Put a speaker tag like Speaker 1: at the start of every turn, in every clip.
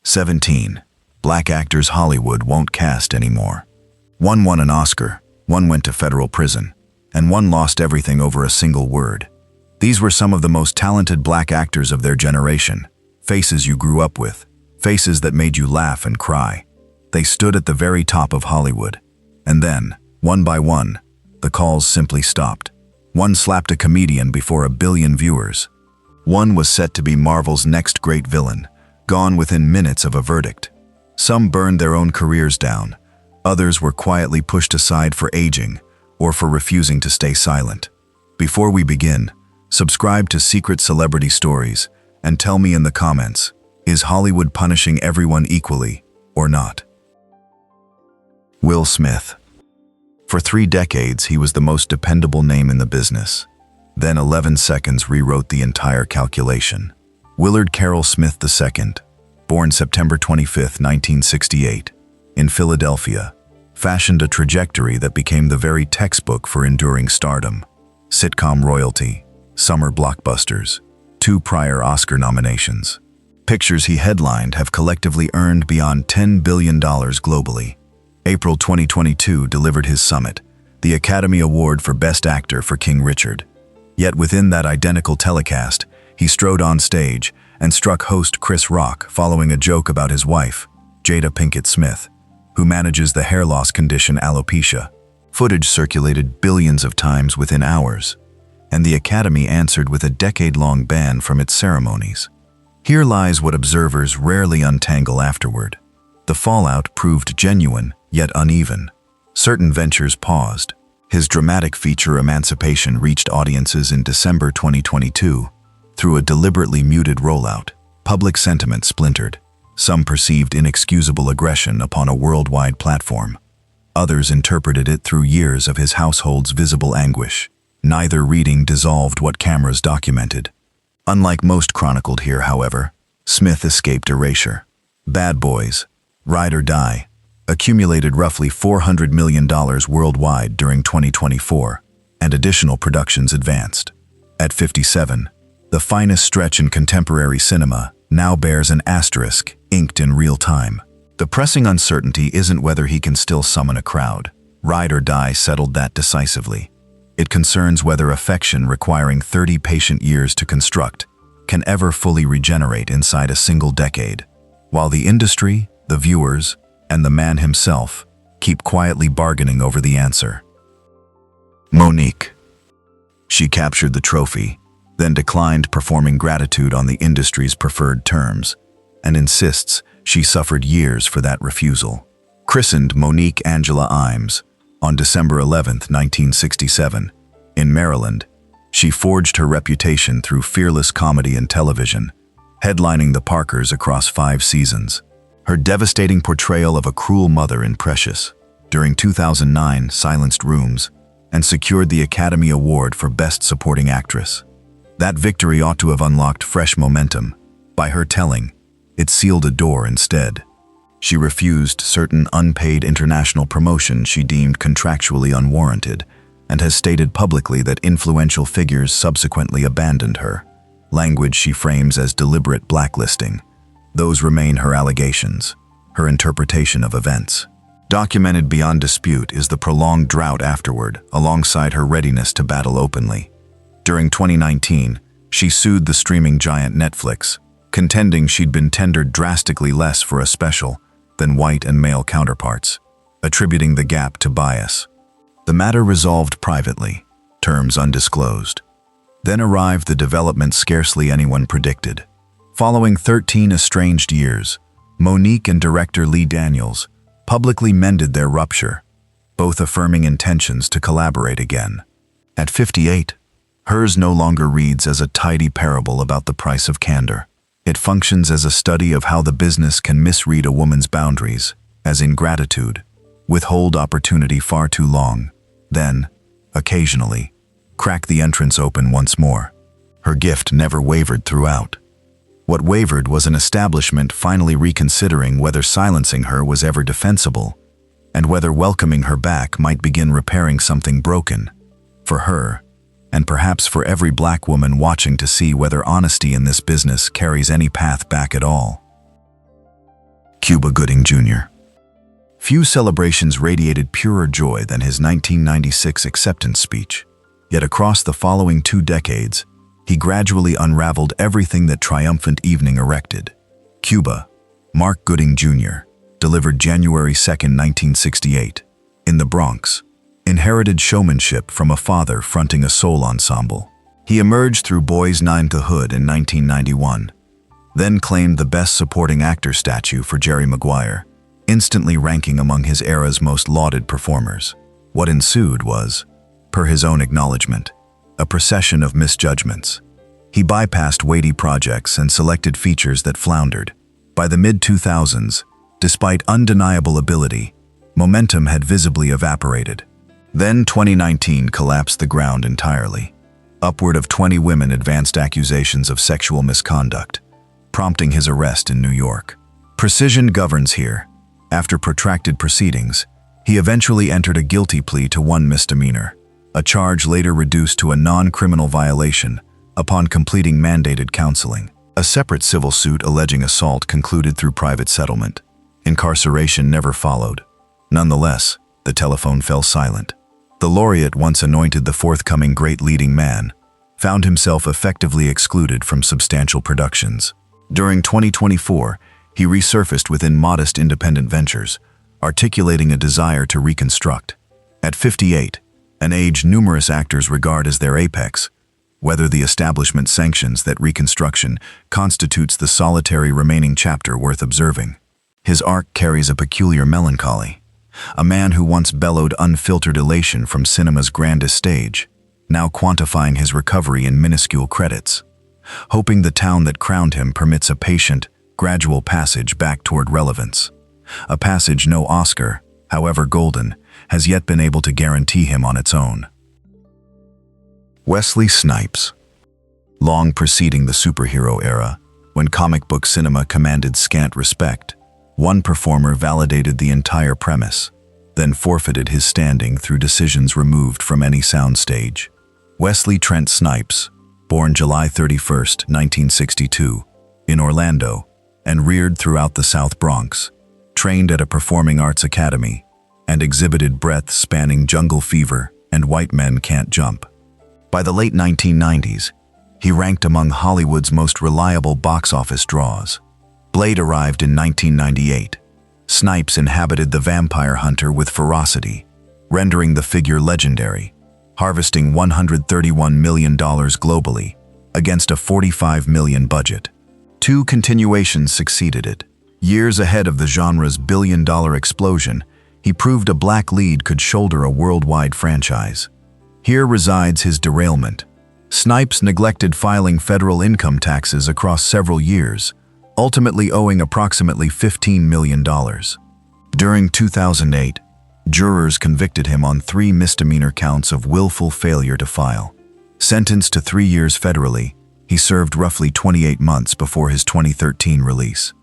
Speaker 1: 17. Black actors Hollywood won't cast anymore. One won an Oscar, one went to federal prison, and one lost everything over a single word. These were some of the most talented black actors of their generation, faces you grew up with, faces that made you laugh and cry. They stood at the very top of Hollywood. And then, one by one, the calls simply stopped. One slapped a comedian before a billion viewers. One was set to be Marvel's next great villain, gone within minutes of a verdict. Some burned their own careers down. Others were quietly pushed aside for aging or for refusing to stay silent. Before we begin, subscribe to Secret Celebrity Stories and tell me in the comments, is Hollywood punishing everyone equally or not? Will Smith. For 3 decades, he was the most dependable name in the business. Then 11 seconds rewrote the entire calculation. Willard Carroll Smith II, born September 25, 1968, in Philadelphia, fashioned a trajectory that became the very textbook for enduring stardom. Sitcom royalty, summer blockbusters, 2 prior Oscar nominations. Pictures he headlined have collectively earned beyond $10 billion globally. April 2022 delivered his summit, the Academy Award for Best Actor for King Richard. Yet within that identical telecast, he strode on stage and struck host Chris Rock following a joke about his wife, Jada Pinkett Smith, who manages the hair loss condition alopecia. Footage circulated billions of times within hours, and the Academy answered with a decade-long ban from its ceremonies. Here lies what observers rarely untangle afterward. The fallout proved genuine, yet uneven. Certain ventures paused. His dramatic feature Emancipation reached audiences in December 2022. Through a deliberately muted rollout, public sentiment splintered. Some perceived inexcusable aggression upon a worldwide platform. Others interpreted it through years of his household's visible anguish. Neither reading dissolved what cameras documented. Unlike most chronicled here, however, Smith escaped erasure. Bad Boys, Ride or Die, accumulated roughly $400 million worldwide during 2024, and additional productions advanced. At 57, the finest stretch in contemporary cinema now bears an asterisk inked in real time. The pressing uncertainty isn't whether he can still summon a crowd. Ride or Die settled that decisively. It concerns whether affection requiring 30 patient years to construct can ever fully regenerate inside a single decade, while the industry, the viewers, and the man himself keep quietly bargaining over the answer. Monique. She captured the trophy, then declined performing gratitude on the industry's preferred terms, and insists she suffered years for that refusal. Christened Monique Angela Imes on December 11, 1967, in Maryland, she forged her reputation through fearless comedy and television, headlining the Parkers across 5 seasons. Her devastating portrayal of a cruel mother in Precious, during 2009, silenced rooms and secured the Academy Award for Best Supporting Actress. That victory ought to have unlocked fresh momentum. By her telling, it sealed a door instead. She refused certain unpaid international promotion she deemed contractually unwarranted, and has stated publicly that influential figures subsequently abandoned her, language she frames as deliberate blacklisting. Those remain her allegations, her interpretation of events. Documented beyond dispute is the prolonged drought afterward, alongside her readiness to battle openly. During 2019, she sued the streaming giant Netflix, contending she'd been tendered drastically less for a special than white and male counterparts, attributing the gap to bias. The matter resolved privately, terms undisclosed. Then arrived the development scarcely anyone predicted. Following 13 estranged years, Monique and director Lee Daniels publicly mended their rupture, both affirming intentions to collaborate again. At 58, hers no longer reads as a tidy parable about the price of candor. It functions as a study of how the business can misread a woman's boundaries, as ingratitude, withhold opportunity far too long, then, occasionally, crack the entrance open once more. Her gift never wavered throughout. What wavered was an establishment finally reconsidering whether silencing her was ever defensible, and whether welcoming her back might begin repairing something broken. For her, and perhaps for every black woman watching to see whether honesty in this business carries any path back at all. Cuba Gooding Jr. Few celebrations radiated purer joy than his 1996 acceptance speech. Yet across the following 2 decades, he gradually unraveled everything that triumphant evening erected. Cuba, Mark Gooding Jr., delivered January 2, 1968, in the Bronx, inherited showmanship from a father fronting a soul ensemble. He emerged through Boys 9 to Hood in 1991, then claimed the Best Supporting Actor statue for Jerry Maguire, instantly ranking among his era's most lauded performers. What ensued was, per his own acknowledgement, a procession of misjudgments. He bypassed weighty projects and selected features that floundered. By the mid-2000s, despite undeniable ability, momentum had visibly evaporated. Then 2019 collapsed the ground entirely. Upward of 20 women advanced accusations of sexual misconduct, prompting his arrest in New York. Precision governs here. After protracted proceedings, he eventually entered a guilty plea to 1 misdemeanor, a charge later reduced to a non-criminal violation upon completing mandated counseling. A separate civil suit alleging assault concluded through private settlement. Incarceration never followed. Nonetheless, the telephone fell silent. The laureate, once anointed the forthcoming great leading man, found himself effectively excluded from substantial productions. During 2024, he resurfaced within modest independent ventures, articulating a desire to reconstruct. At 58, an age numerous actors regard as their apex, whether the establishment sanctions that reconstruction constitutes the solitary remaining chapter worth observing. His arc carries a peculiar melancholy. A man who once bellowed unfiltered elation from cinema's grandest stage, now quantifying his recovery in minuscule credits, hoping the town that crowned him permits a patient, gradual passage back toward relevance. A passage no Oscar, however golden, has yet been able to guarantee him on its own. Wesley Snipes. Long preceding the superhero era, when comic book cinema commanded scant respect, one performer validated the entire premise, then forfeited his standing through decisions removed from any soundstage. Wesley Trent Snipes, born July 31, 1962, in Orlando, and reared throughout the South Bronx, trained at a performing arts academy, and exhibited breadth spanning Jungle Fever and White Men Can't Jump. By the late 1990s, he ranked among Hollywood's most reliable box office draws. Blade arrived in 1998. Snipes inhabited the vampire hunter with ferocity, rendering the figure legendary, harvesting $131 million globally against a $45 million budget. 2 continuations succeeded it. Years ahead of the genre's billion-dollar explosion, he proved a black lead could shoulder a worldwide franchise. Here resides his derailment. Snipes neglected filing federal income taxes across several years, ultimately owing approximately $15 million. During 2008, jurors convicted him on 3 misdemeanor counts of willful failure to file. Sentenced to 3 years federally, he served roughly 28 months before his 2013 release.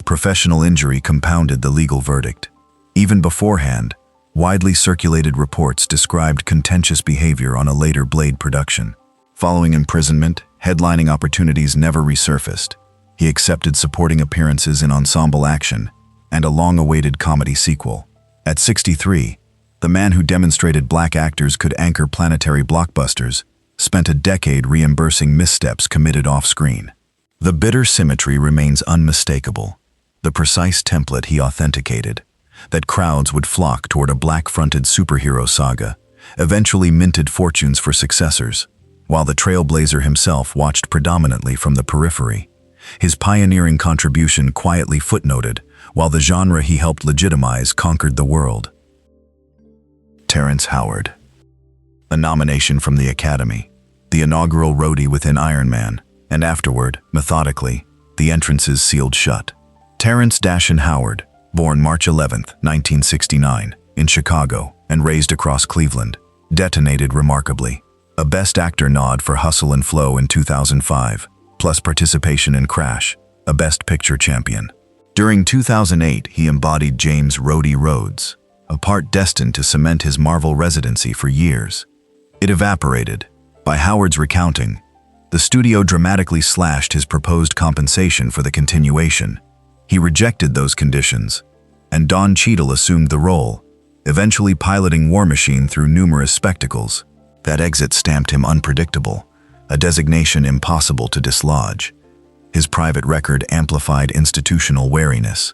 Speaker 1: Professional injury compounded the legal verdict. Even beforehand, widely circulated reports described contentious behavior on a later Blade production. Following imprisonment, headlining opportunities never resurfaced. He accepted supporting appearances in ensemble action and a long-awaited comedy sequel. At 63, the man who demonstrated black actors could anchor planetary blockbusters spent a decade reimbursing missteps committed off-screen. The bitter symmetry remains unmistakable. The precise template he authenticated, that crowds would flock toward a black-fronted superhero saga, eventually minted fortunes for successors, while the trailblazer himself watched predominantly from the periphery. His pioneering contribution quietly footnoted, while the genre he helped legitimize conquered the world. Terrence Howard. A nomination from the Academy, the inaugural roadie within Iron Man, and afterward, methodically, the entrances sealed shut. Terrence Dashin Howard, born March 11, 1969, in Chicago and raised across Cleveland, detonated remarkably. A Best Actor nod for Hustle and Flow in 2005, plus participation in Crash, a Best Picture champion. During 2008, he embodied James Rhodey Rhodes, a part destined to cement his Marvel residency for years. It evaporated. By Howard's recounting, the studio dramatically slashed his proposed compensation for the continuation. He rejected those conditions, and Don Cheadle assumed the role, eventually piloting War Machine through numerous spectacles. That exit stamped him unpredictable, a designation impossible to dislodge. His private record amplified institutional wariness.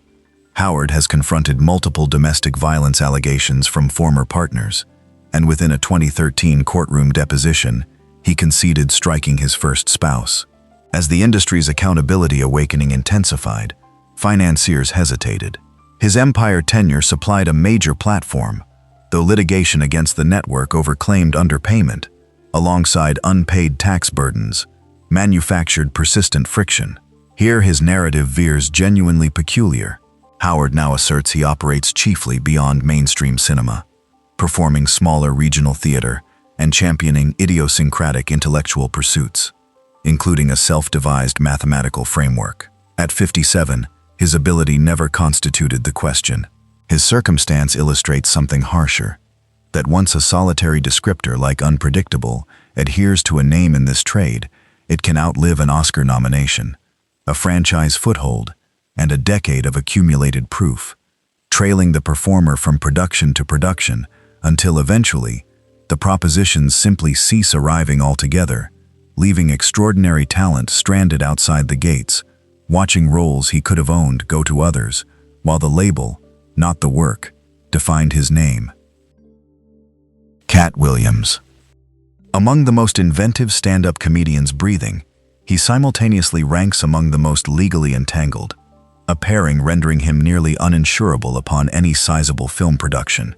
Speaker 1: Howard has confronted multiple domestic violence allegations from former partners, and within a 2013 courtroom deposition, he conceded striking his first spouse. As the industry's accountability awakening intensified, financiers hesitated. His Empire tenure supplied a major platform, though litigation against the network over claimed underpayment, alongside unpaid tax burdens, manufactured persistent friction. Here his narrative veers genuinely peculiar. Howard now asserts he operates chiefly beyond mainstream cinema, performing smaller regional theater and championing idiosyncratic intellectual pursuits, including a self-devised mathematical framework. At 57, his ability never constituted the question. His circumstance illustrates something harsher, that once a solitary descriptor like unpredictable adheres to a name in this trade, it can outlive an Oscar nomination, a franchise foothold, and a decade of accumulated proof, trailing the performer from production to production until eventually the propositions simply cease arriving altogether, leaving extraordinary talent stranded outside the gates, watching roles he could have owned go to others, while the label, not the work, defined his name. Cat Williams. Among the most inventive stand-up comedians breathing, he simultaneously ranks among the most legally entangled, a pairing rendering him nearly uninsurable upon any sizable film production.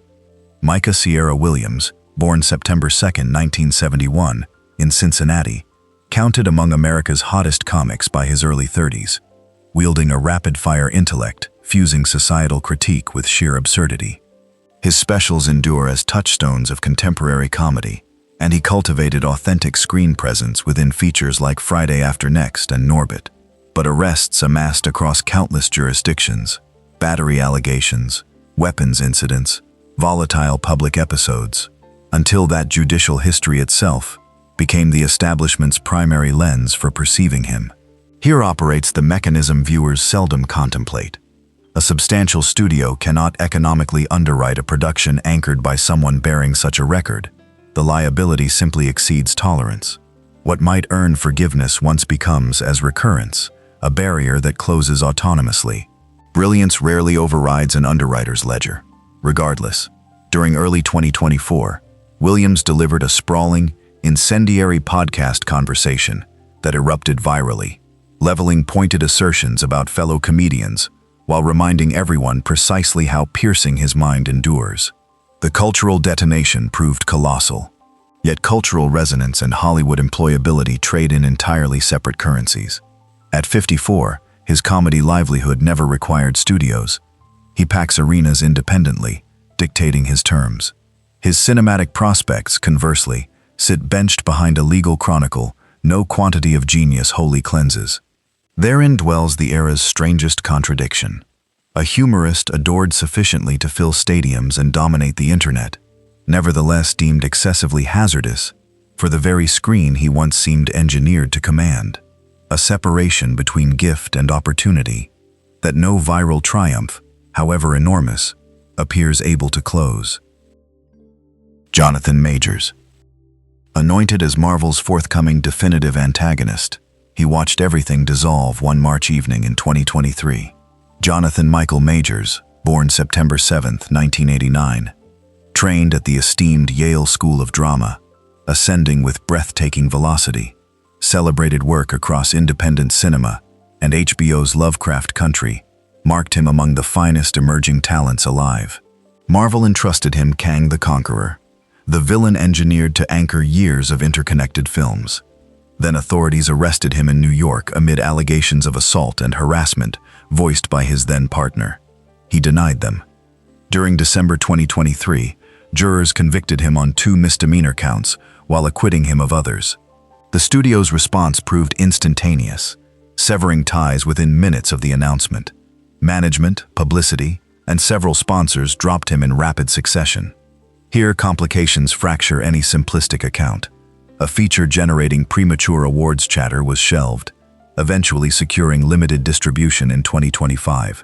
Speaker 1: Micah Sierra Williams, born September 2, 1971, in Cincinnati, counted among America's hottest comics by his early 30s, wielding a rapid-fire intellect, fusing societal critique with sheer absurdity. His specials endure as touchstones of contemporary comedy, and he cultivated authentic screen presence within features like Friday After Next and Norbit. But arrests amassed across countless jurisdictions, battery allegations, weapons incidents, volatile public episodes, until that judicial history itself became the establishment's primary lens for perceiving him. Here operates the mechanism viewers seldom contemplate. A substantial studio cannot economically underwrite a production anchored by someone bearing such a record. The liability simply exceeds tolerance. What might earn forgiveness once becomes, as recurrence, a barrier that closes autonomously. Brilliance rarely overrides an underwriter's ledger. Regardless, during early 2024, Williams delivered a sprawling, incendiary podcast conversation that erupted virally, leveling pointed assertions about fellow comedians while reminding everyone precisely how piercing his mind endures. The cultural detonation proved colossal, yet cultural resonance and Hollywood employability trade in entirely separate currencies. At 54, his comedy livelihood never required studios. He packs arenas independently, dictating his terms. His cinematic prospects, conversely, sit benched behind a legal chronicle no quantity of genius wholly cleanses. Therein dwells the era's strangest contradiction. A humorist adored sufficiently to fill stadiums and dominate the internet, nevertheless deemed excessively hazardous for the very screen he once seemed engineered to command. A separation between gift and opportunity that no viral triumph, however enormous, appears able to close. Jonathan Majors. Anointed as Marvel's forthcoming definitive antagonist, he watched everything dissolve one March evening in 2023. Jonathan Michael Majors, born September 7, 1989, trained at the esteemed Yale School of Drama, ascending with breathtaking velocity, celebrated work across independent cinema and HBO's Lovecraft Country marked him among the finest emerging talents alive. Marvel entrusted him Kang the Conqueror, the villain engineered to anchor years of interconnected films. Then authorities arrested him in New York amid allegations of assault and harassment voiced by his then partner. He denied them. During December 2023, jurors convicted him on 2 misdemeanor counts while acquitting him of others. The studio's response proved instantaneous, severing ties within minutes of the announcement. Management, publicity, and several sponsors dropped him in rapid succession. Here, complications fracture any simplistic account. A feature generating premature awards chatter was shelved, eventually securing limited distribution in 2025.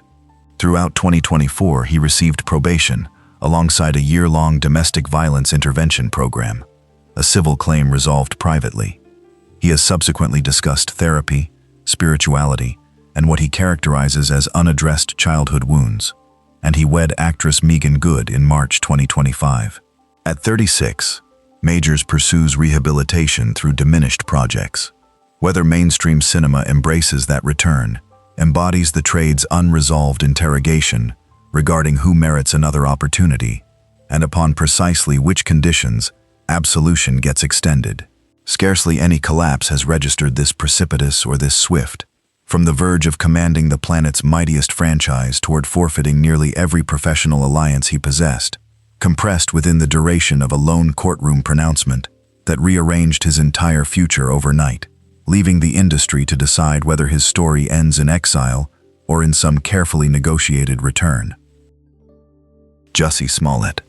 Speaker 1: Throughout 2024, he received probation, alongside a year-long domestic violence intervention program, a civil claim resolved privately. He has subsequently discussed therapy, spirituality, and what he characterizes as unaddressed childhood wounds, and he wed actress Meagan Good in March 2025. At 36, Majors pursues rehabilitation through diminished projects. Whether mainstream cinema embraces that return, embodies the trade's unresolved interrogation regarding who merits another opportunity, and upon precisely which conditions absolution gets extended. Scarcely any collapse has registered this precipitous or this swift, from the verge of commanding the planet's mightiest franchise toward forfeiting nearly every professional alliance he possessed, compressed within the duration of a lone courtroom pronouncement that rearranged his entire future overnight, leaving the industry to decide whether his story ends in exile or in some carefully negotiated return. Jussie Smollett.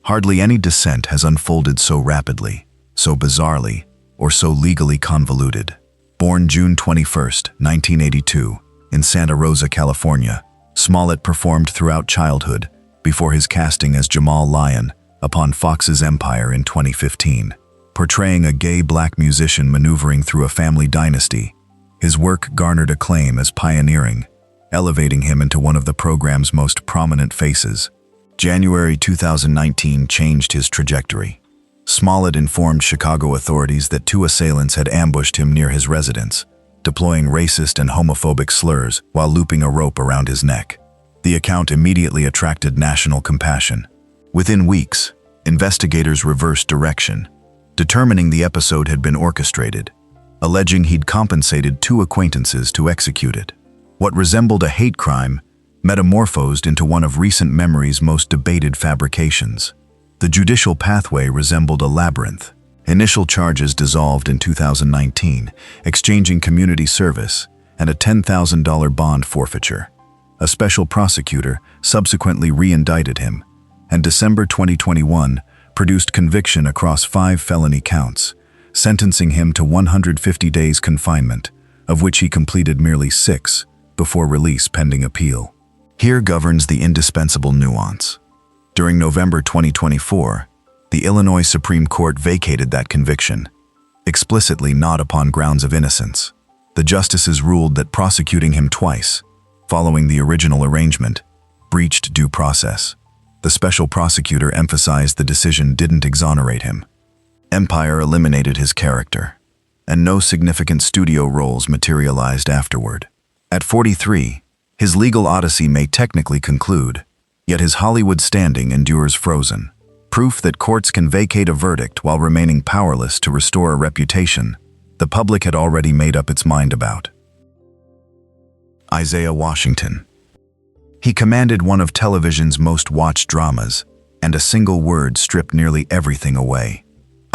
Speaker 1: Hardly any descent has unfolded so rapidly, so bizarrely, or so legally convoluted. Born June 21, 1982, in Santa Rosa, California, Smollett performed throughout childhood before his casting as Jamal Lyon upon Fox's Empire in 2015. Portraying a gay black musician maneuvering through a family dynasty, his work garnered acclaim as pioneering, elevating him into one of the program's most prominent faces. January 2019 changed his trajectory. Smollett informed Chicago authorities that two assailants had ambushed him near his residence, deploying racist and homophobic slurs while looping a rope around his neck. The account immediately attracted national compassion. Within weeks, investigators reversed direction, determining the episode had been orchestrated, alleging he'd compensated two acquaintances to execute it. What resembled a hate crime metamorphosed into one of recent memory's most debated fabrications. The judicial pathway resembled a labyrinth. Initial charges dissolved in 2019, exchanging community service and a $10,000 bond forfeiture. A special prosecutor subsequently re-indicted him, and December 2021 produced conviction across 5 felony counts, sentencing him to 150 days confinement, of which he completed merely 6 before release pending appeal. Here governs the indispensable nuance. During November 2024, the Illinois Supreme Court vacated that conviction, explicitly not upon grounds of innocence. The justices ruled that prosecuting him twice, following the original arrangement, breached due process. The special prosecutor emphasized the decision didn't exonerate him. Empire eliminated his character, and no significant studio roles materialized afterward. At 43, his legal odyssey may technically conclude, yet his Hollywood standing endures frozen. Proof that courts can vacate a verdict while remaining powerless to restore a reputation the public had already made up its mind about. Isaiah Washington. He commanded one of television's most watched dramas, and a single word stripped nearly everything away.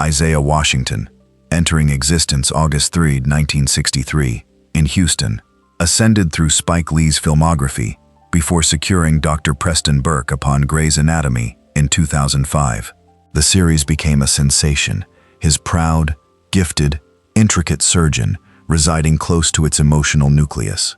Speaker 1: Isaiah Washington, entering existence August 3, 1963, in Houston, ascended through Spike Lee's filmography before securing Dr. Preston Burke upon Grey's Anatomy in 2005. The series became a sensation, his proud, gifted, intricate surgeon residing close to its emotional nucleus.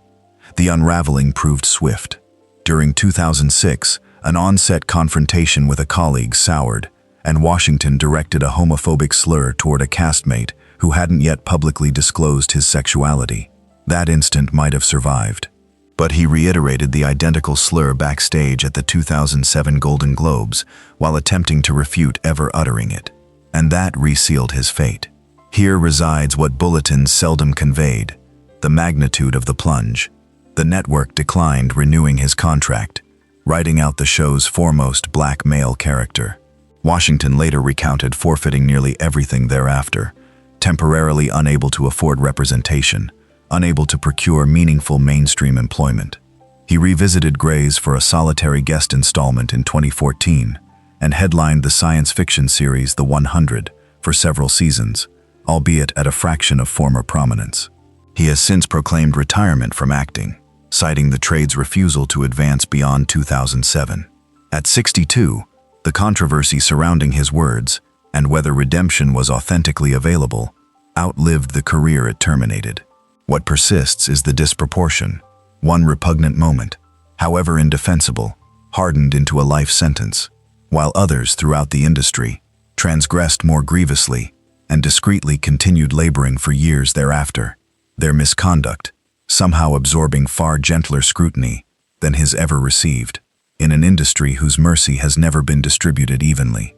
Speaker 1: The unraveling proved swift. During 2006, an on-set confrontation with a colleague soured, and Washington directed a homophobic slur toward a castmate who hadn't yet publicly disclosed his sexuality. That instant might have survived, but he reiterated the identical slur backstage at the 2007 Golden Globes while attempting to refute ever uttering it, and that resealed his fate. Here resides what bulletins seldom conveyed: the magnitude of the plunge. The network declined renewing his contract, writing out the show's foremost black male character. Washington later recounted forfeiting nearly everything thereafter, temporarily unable to afford representation, unable to procure meaningful mainstream employment. He revisited Grey's for a solitary guest installment in 2014 and headlined the science fiction series The 100 for several seasons, albeit at a fraction of former prominence. He has since proclaimed retirement from acting, citing the trade's refusal to advance beyond 2007. At 62, the controversy surrounding his words and whether redemption was authentically available outlived the career it terminated. What persists is the disproportion. One repugnant moment, however indefensible, hardened into a life sentence, while others throughout the industry transgressed more grievously and discreetly continued laboring for years thereafter, their misconduct somehow absorbing far gentler scrutiny than his ever received, in an industry whose mercy has never been distributed evenly.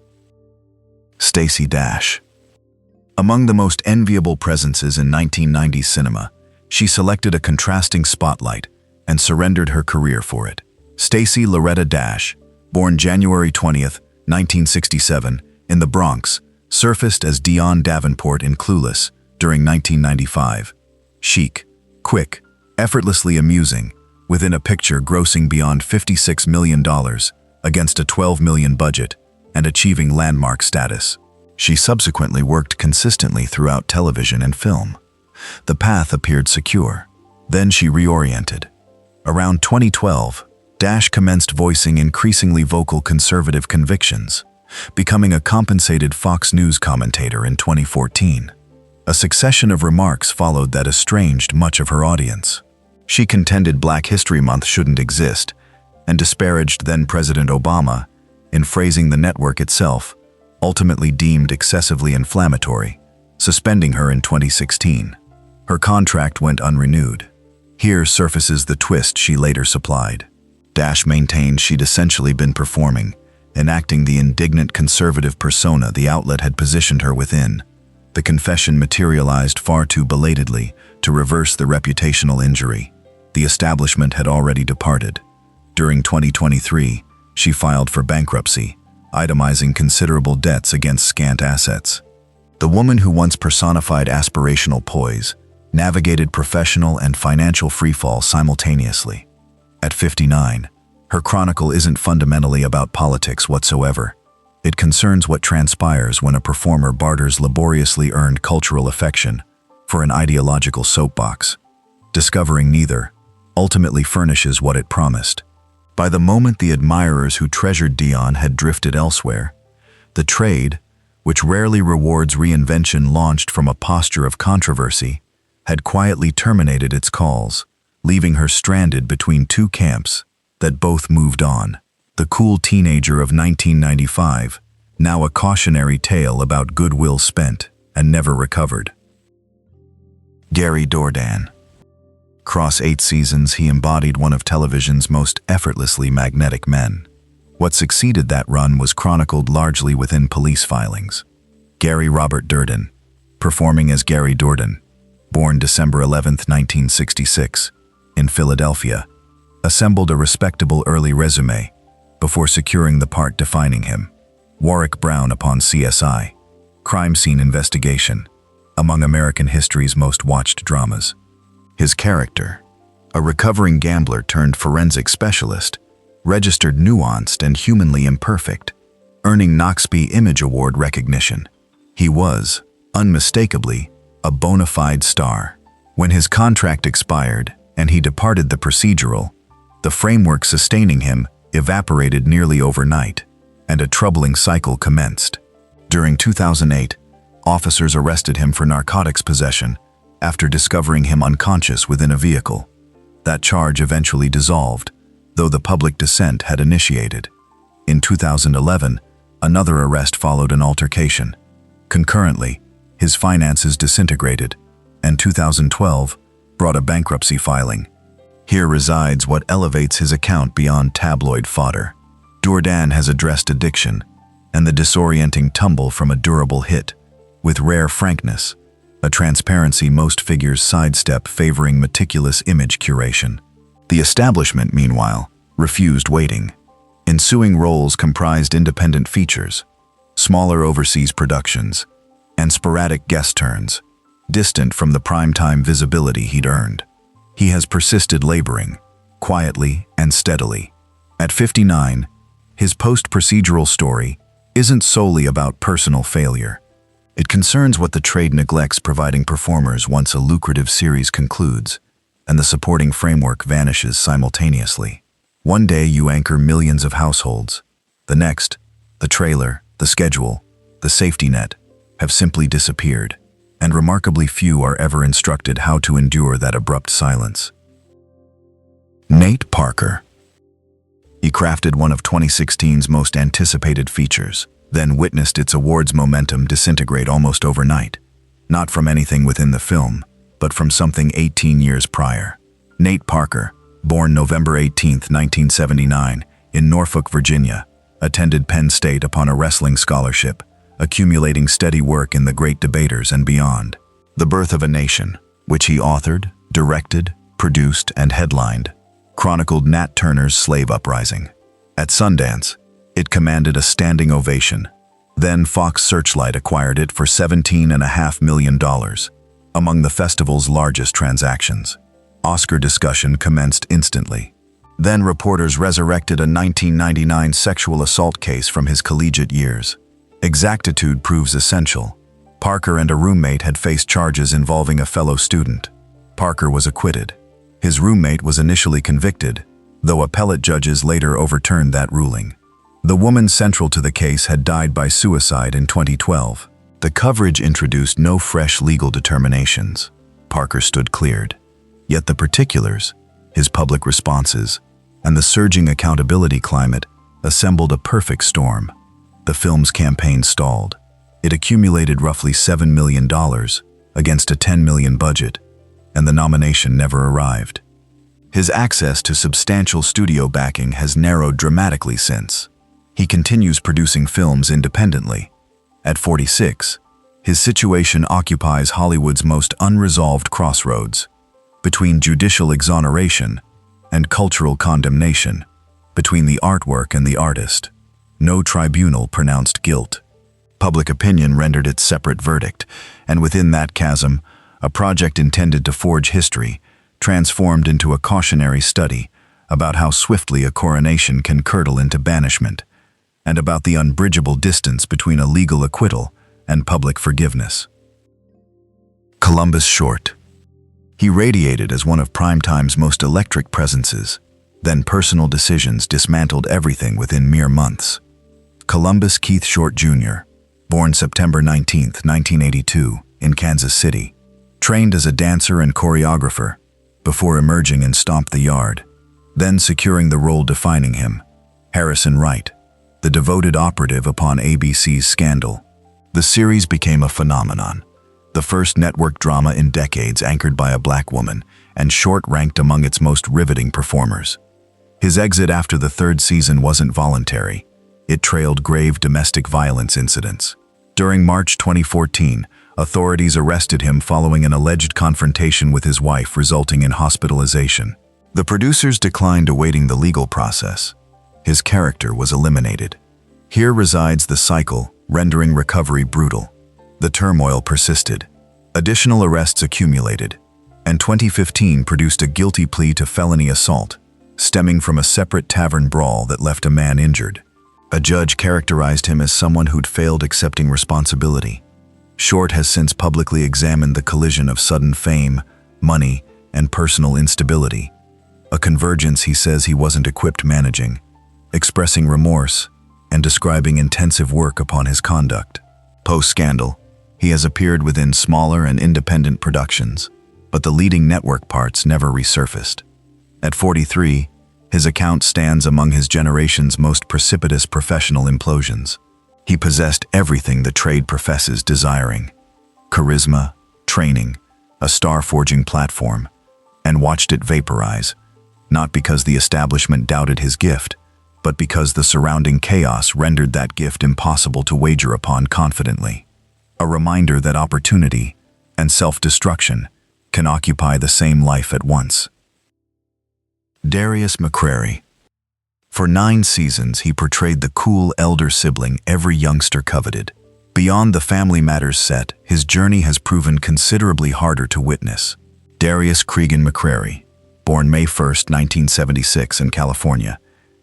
Speaker 1: Stacey Dash. Among the most enviable presences in 1990s cinema, she selected a contrasting spotlight and surrendered her career for it. Stacey Loretta Dash, born January 20th, 1967, in the Bronx, surfaced as Dionne Davenport in Clueless during 1995. Chic, quick, effortlessly amusing, within a picture grossing beyond $56 million against a $12 million budget and achieving landmark status. She subsequently worked consistently throughout television and film. The path appeared secure. Then she reoriented. Around 2012, Dash commenced voicing increasingly vocal conservative convictions, becoming a compensated Fox News commentator in 2014. A succession of remarks followed that estranged much of her audience. She contended Black History Month shouldn't exist and disparaged then-President Obama in phrasing the network itself, ultimately deemed excessively inflammatory, suspending her in 2016. Her contract went unrenewed. Here surfaces the twist she later supplied. Dash maintained she'd essentially been performing, enacting the indignant conservative persona the outlet had positioned her within. The confession materialized far too belatedly to reverse the reputational injury. The establishment had already departed. During 2023, she filed for bankruptcy, itemizing considerable debts against scant assets. The woman who once personified aspirational poise navigated professional and financial freefall simultaneously. At 59, her chronicle isn't fundamentally about politics whatsoever. It concerns what transpires when a performer barters laboriously earned cultural affection for an ideological soapbox. Discovering neither ultimately furnishes what it promised. By the moment the admirers who treasured Dionne had drifted elsewhere, the trade, which rarely rewards reinvention launched from a posture of controversy, had quietly terminated its calls, leaving her stranded between two camps that both moved on. The cool teenager of 1995, now a cautionary tale about goodwill spent and never recovered. Gary Dourdan. Across 8 seasons, he embodied one of television's most effortlessly magnetic men. What succeeded that run was chronicled largely within police filings. Gary Robert Dourdan, performing as Gary Dourdan, born December 11, 1966, in Philadelphia, assembled a respectable early resume before securing the part defining him. Warwick Brown upon CSI, crime scene investigation, among American history's most watched dramas. His character, a recovering gambler turned forensic specialist, registered nuanced and humanly imperfect, earning Noxby Image Award recognition. He was, unmistakably, a bona fide star. When his contract expired and he departed the procedural, the framework sustaining him evaporated nearly overnight, and a troubling cycle commenced. During 2008, officers arrested him for narcotics possession after discovering him unconscious within a vehicle. That charge eventually dissolved, though the public dissent had initiated. In 2011, another arrest followed an altercation. Concurrently, his finances disintegrated, and 2012 brought a bankruptcy filing. Here resides what elevates his account beyond tabloid fodder. Dourdan has addressed addiction and the disorienting tumble from a durable hit with rare frankness, a transparency most figures sidestep favoring meticulous image curation. The establishment, meanwhile, refused waiting. Ensuing roles comprised independent features, smaller overseas productions, and sporadic guest turns, distant from the primetime visibility he'd earned. He has persisted laboring, quietly and steadily. At 59, his post-procedural story isn't solely about personal failure. It concerns what the trade neglects providing performers once a lucrative series concludes, and the supporting framework vanishes simultaneously. One day you anchor millions of households. The next, the trailer, the schedule, the safety net, have simply disappeared. and remarkably few are ever instructed how to endure that abrupt silence. Nate Parker. He crafted one of 2016's most anticipated features, then witnessed its awards momentum disintegrate almost overnight. Not from anything within the film, but from something 18 years prior. Nate Parker, born November 18, 1979, in Norfolk, Virginia, attended Penn State upon a wrestling scholarship, accumulating steady work in The Great Debaters and beyond. The Birth of a Nation, which he authored, directed, produced, and headlined, chronicled Nat Turner's slave uprising. At Sundance, it commanded a standing ovation. Then Fox Searchlight acquired it for $17.5 million, among the festival's largest transactions. Oscar discussion commenced instantly. Then reporters resurrected a 1999 sexual assault case from his collegiate years. Exactitude proves essential. Parker and a roommate had faced charges involving a fellow student. Parker was acquitted. His roommate was initially convicted, though appellate judges later overturned that ruling. The woman central to the case had died by suicide in 2012. The coverage introduced no fresh legal determinations. Parker stood cleared. Yet the particulars, his public responses, and the surging accountability climate assembled a perfect storm. The film's campaign stalled. It accumulated roughly $7 million against a $10 million budget, and the nomination never arrived. His access to substantial studio backing has narrowed dramatically since. He continues producing films independently. At 46, his situation occupies Hollywood's most unresolved crossroads, between judicial exoneration and cultural condemnation, between the artwork and the artist. No tribunal pronounced guilt. Public opinion rendered its separate verdict, and within that chasm, a project intended to forge history transformed into a cautionary study about how swiftly a coronation can curdle into banishment, and about the unbridgeable distance between a legal acquittal and public forgiveness. Columbus Short. He radiated as one of primetime's most electric presences, then personal decisions dismantled everything within mere months. Columbus Keith Short Jr., born September 19, 1982, in Kansas City, trained as a dancer and choreographer before emerging in Stomp the Yard, then securing the role defining him, Harrison Wright, the devoted operative upon ABC's Scandal. The series became a phenomenon, the first network drama in decades anchored by a black woman, and Short ranked among its most riveting performers. His exit after the third season wasn't voluntary. It trailed grave domestic violence incidents. During March 2014, authorities arrested him following an alleged confrontation with his wife resulting in hospitalization. The producers declined awaiting the legal process. His character was eliminated. Here resides the cycle, rendering recovery brutal. The turmoil persisted. Additional arrests accumulated, and 2015 produced a guilty plea to felony assault, stemming from a separate tavern brawl that left a man injured. A judge characterized him as someone who'd failed accepting responsibility. Short has since publicly examined the collision of sudden fame, money, and personal instability, a convergence he says he wasn't equipped managing, expressing remorse and describing intensive work upon his conduct. Post-Scandal, he has appeared within smaller and independent productions, but the leading network parts never resurfaced. At 43, his account stands among his generation's most precipitous professional implosions. He possessed everything the trade professes desiring: charisma, training, a star-forging platform, and watched it vaporize, not because the establishment doubted his gift, but because the surrounding chaos rendered that gift impossible to wager upon confidently. A reminder that opportunity and self-destruction can occupy the same life at once. Darius McCrary. For 9 seasons, he portrayed the cool elder sibling every youngster coveted. Beyond the Family Matters set, his journey has proven considerably harder to witness. Darius Cregan McCrary, born May 1, 1976 in California,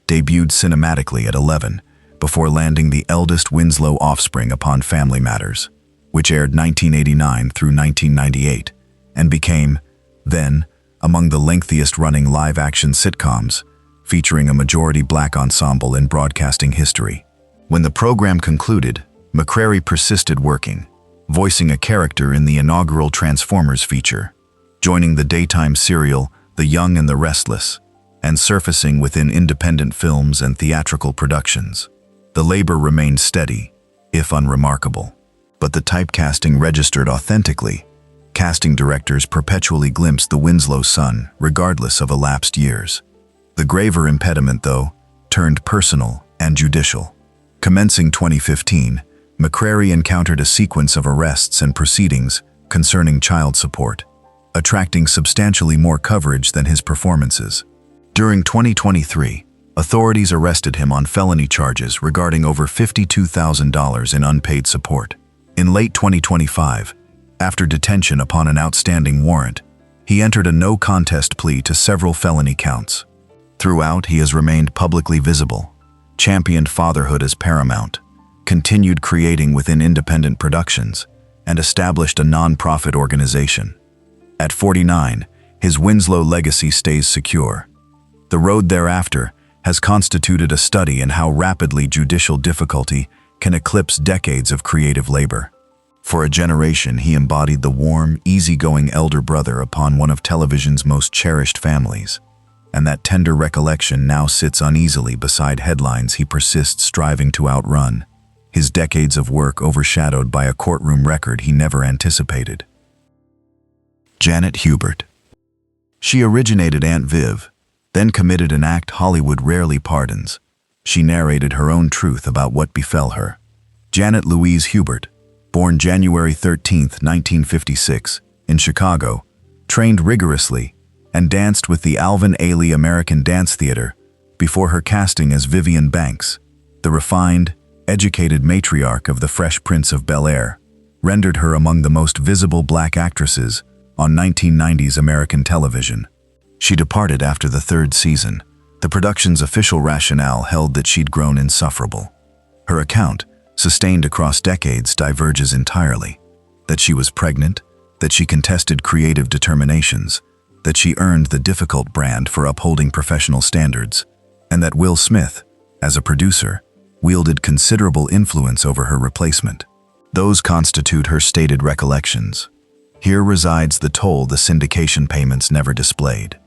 Speaker 1: debuted cinematically at 11, before landing the eldest Winslow offspring upon Family Matters, which aired 1989 through 1998, and became, then, among the lengthiest-running live-action sitcoms, featuring a majority black ensemble in broadcasting history. When the program concluded, McCrary persisted working, voicing a character in the inaugural Transformers feature, joining the daytime serial The Young and the Restless, and surfacing within independent films and theatrical productions. The labor remained steady, if unremarkable, but the typecasting registered authentically. Casting directors perpetually glimpsed the Winslow sun, regardless of elapsed years. The graver impediment, though, turned personal and judicial. Commencing 2015, McCrary encountered a sequence of arrests and proceedings concerning child support, attracting substantially more coverage than his performances. During 2023, authorities arrested him on felony charges regarding over $52,000 in unpaid support. In late 2025, after detention upon an outstanding warrant, he entered a no-contest plea to several felony counts. Throughout, he has remained publicly visible, championed fatherhood as paramount, continued creating within independent productions, and established a non-profit organization. At 49, his Winslow legacy stays secure. The road thereafter has constituted a study in how rapidly judicial difficulty can eclipse decades of creative labor. For a generation, he embodied the warm, easygoing elder brother upon one of television's most cherished families, and that tender recollection now sits uneasily beside headlines he persists striving to outrun, his decades of work overshadowed by a courtroom record he never anticipated. Janet Hubert. She originated Aunt Viv, then committed an act Hollywood rarely pardons. She narrated her own truth about what befell her. Janet Louise Hubert, born January 13, 1956, in Chicago, trained rigorously and danced with the Alvin Ailey American Dance Theater before her casting as Vivian Banks, the refined, educated matriarch of the Fresh Prince of Bel-Air, rendered her among the most visible black actresses on 1990s American television. She departed after the third season. The production's official rationale held that she'd grown insufferable. Her account, sustained across decades, diverges entirely. That she was pregnant, that she contested creative determinations, that she earned the difficult brand for upholding professional standards, and that Will Smith, as a producer, wielded considerable influence over her replacement. Those constitute her stated recollections. Here resides the toll the syndication payments never displayed.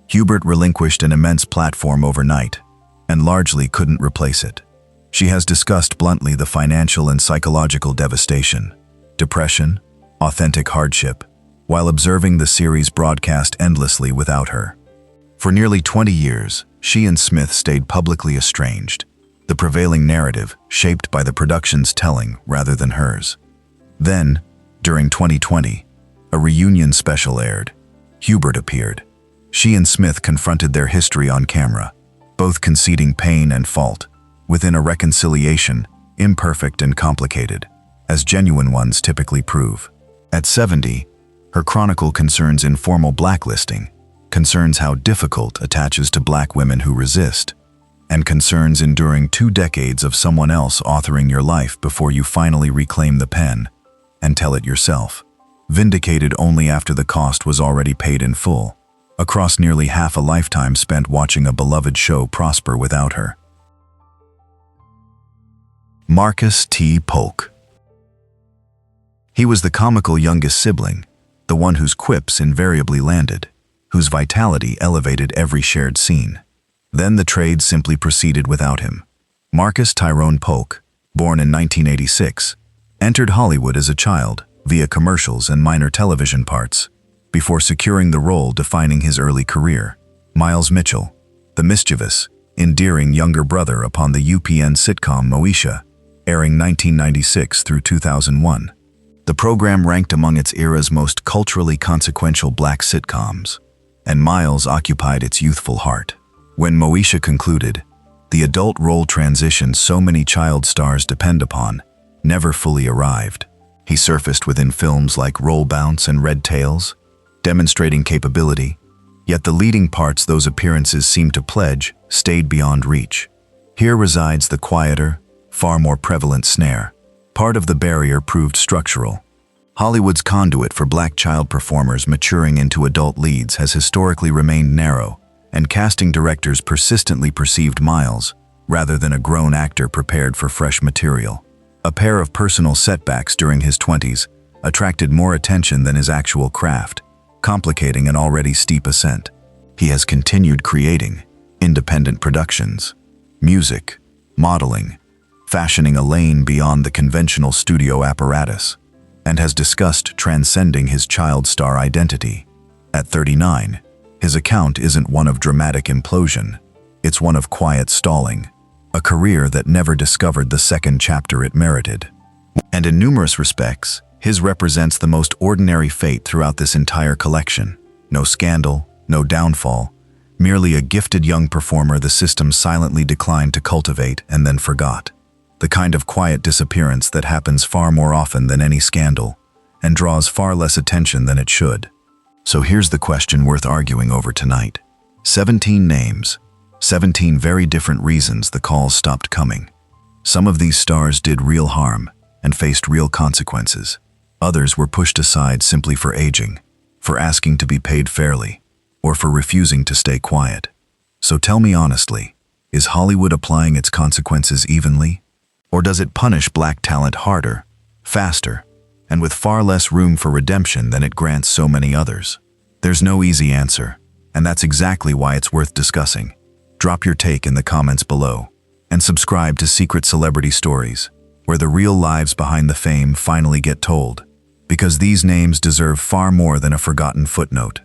Speaker 1: Hubert relinquished an immense platform overnight, and largely couldn't replace it. She has discussed bluntly the financial and psychological devastation, depression, authentic hardship, while observing the series broadcast endlessly without her. For nearly 20 years, she and Smith stayed publicly estranged, the prevailing narrative shaped by the production's telling rather than hers. Then, during 2020, a reunion special aired. Hubert appeared. She and Smith confronted their history on camera, both conceding pain and fault, within a reconciliation, imperfect and complicated, as genuine ones typically prove. At 70, her chronicle concerns informal blacklisting, concerns how difficult attaches to black women who resist, and concerns enduring 2 decades of someone else authoring your life before you finally reclaim the pen and tell it yourself, vindicated only after the cost was already paid in full, across nearly half a lifetime spent watching a beloved show prosper without her. Marcus T. Polk. He was the comical youngest sibling, the one whose quips invariably landed, whose vitality elevated every shared scene. Then the trade simply proceeded without him. Marcus Tyrone Polk, born in 1986, entered Hollywood as a child via commercials and minor television parts, before securing the role defining his early career. Miles Mitchell, the mischievous, endearing younger brother upon the UPN sitcom Moesha, airing 1996 through 2001. The program ranked among its era's most culturally consequential black sitcoms, and Miles occupied its youthful heart. When Moesha concluded, the adult role transition so many child stars depend upon never fully arrived. He surfaced within films like Roll Bounce and Red Tails, demonstrating capability, yet the leading parts those appearances seemed to pledge stayed beyond reach. Here resides the quieter, far more prevalent snare. Part of the barrier proved structural. Hollywood's conduit for black child performers maturing into adult leads has historically remained narrow, and casting directors persistently perceived Miles, rather than a grown actor prepared for fresh material. A pair of personal setbacks during his 20s attracted more attention than his actual craft, complicating an already steep ascent. He has continued creating independent productions, music, modeling, fashioning a lane beyond the conventional studio apparatus, and has discussed transcending his child star identity. At 39, his account isn't one of dramatic implosion, it's one of quiet stalling, a career that never discovered the second chapter it merited. And in numerous respects, his represents the most ordinary fate throughout this entire collection. No scandal, no downfall, merely a gifted young performer the system silently declined to cultivate and then forgot. The kind of quiet disappearance that happens far more often than any scandal and draws far less attention than it should. So here's the question worth arguing over tonight. 17 names, 17 very different reasons the calls stopped coming. Some of these stars did real harm and faced real consequences. Others were pushed aside simply for aging, for asking to be paid fairly, or for refusing to stay quiet. So tell me honestly, is Hollywood applying its consequences evenly? Or does it punish black talent harder, faster, and with far less room for redemption than it grants so many others? There's no easy answer, and that's exactly why it's worth discussing. Drop your take in the comments below, and subscribe to Secret Celebrity Stories, where the real lives behind the fame finally get told, because these names deserve far more than a forgotten footnote.